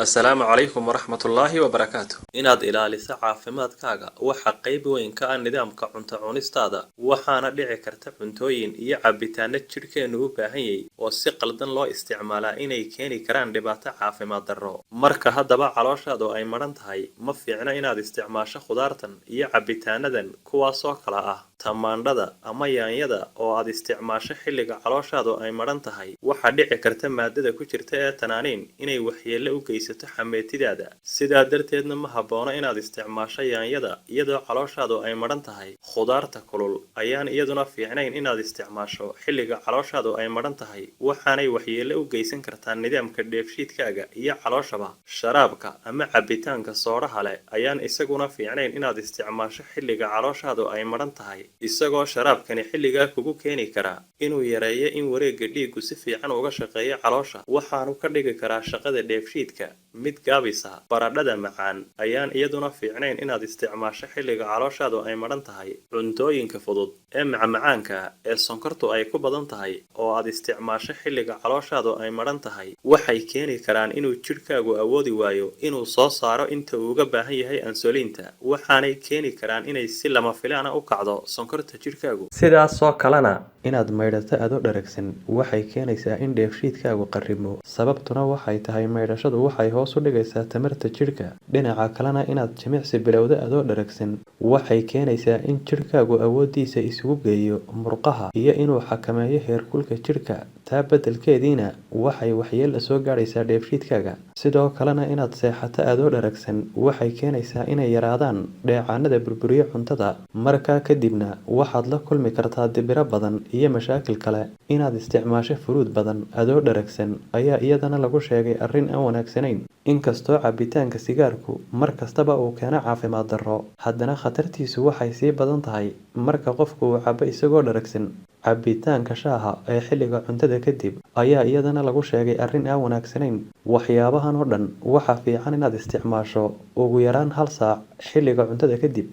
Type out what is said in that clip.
Assalaamu calaykum waraxmatullaahi wabarakaatu. Inaad ilaaliso caafimaadkaaga waxa qayb weyn ka ah nidaamka cunto cunistaada, waxaana dhici karta cuntooyin iyo cabitaano jidhkeennu u baahan yahay oo si qaldan loo isticmaalaa inay keeni karaan dhibaato caafimaad darro. Marka haddaba calooshaadu ay madhan tahay, ma fiicna inaad isticmaasho khudaartan iyo cabitaanadan kuwaasoo kala ah tamaandhada ama yaanyada oo aad isticmaasho xilliga calooshaadu ay madhan tahay. Waxaa dhici karta maadada ku jirta ee tananiin inay waxyeello u geysato xameetidaada, sidaa darteedna ma habboona inaad isticmaasho yaanyada iyadoo calooshaadu ay madhan tahay. Khudaarta kulul ayaan iyaduna fiicnayn inaad isticmaasho xilliga calooshaadu ay madhan tahay, waxaanay waxyeello u geysan kartaa nidaamka dheefshiidkaaga iyo calooshaba. Sharaabka ama cabitaanka soodhaha leh ayaan isaguna fiicnayn inaad isticmaasho xilliga calooshaadu ay madhan tahay, isagoo sharaabkani xilligaa kugu keeni karaa inuu yareeyo in wareegga dhiiggu si fiican uga shaqeeyo caloosha, waxaanu ka dhigi karaa shaqada dheefshiidka mid gaabisa. Baradhada macaan ayaan iyaduna fiicnayn inaad isticmaasho xilliga calooshaadu ay madhan tahay. Cuntooyinka fudud ee macmacaanka ee sonkortu ay ku badan tahay oo aad isticmaasho xilliga calooshaadu ay madhan tahay waxay keeni karaan inuu jidhkaagu awoodi waayo inuu soo saaro inta uu uga baahan yahay ansuliinta, waxaanay keeni karaan inay si lama filaan ah u kacdo sonkorta jidhkaagu. Sidaasoo kalena inaad maydhato adoo dharagsan waxay keenaysaa in dheefshiidkaagu qarrimo, sababtuna waxay tahay maydhashadu waxay hoos u dhigaysaa tamarta jidhka. Dhinaca kalena inaad jimicsi bilowdo adoo dharagsan waxay keenaysaa in jidhkaagu awooddiisa isugu geeyo murqaha iyo inuu xakameeyo heerkulka jidhka, taa beddelkeediina waxay waxyeello soo gaadhaysaa dheefshiidkaaga. Sidoo kalena inaad seexato adoo dharagsan waxay keenaysaa inay yaraadaan dheecaanada burburiya cuntada, markaa kadibna waxaad la kulmi kartaa dibiro badan iyo mashaakil kale. Inaad isticmaasho furuud badan adoo dharagsan ayaa iyadana lagu sheegay arrin aan wanaagsanayn. Inkastoo cabitaanka sigaarku mar kastaba uu keeno caafimaad darro, haddana khatartiisu waxay sii badan tahay marka qofku uu cabo isagoo dharagsan. Cabitaanka shaaha ee xilliga cuntada kadib ayaa iyadana lagu sheegay arrin aan wanaagsanayn. Waxyaabahan oo dhan waxaa fiican inaad isticmaasho ugu yaraan hal saac xilliga cuntada kadib.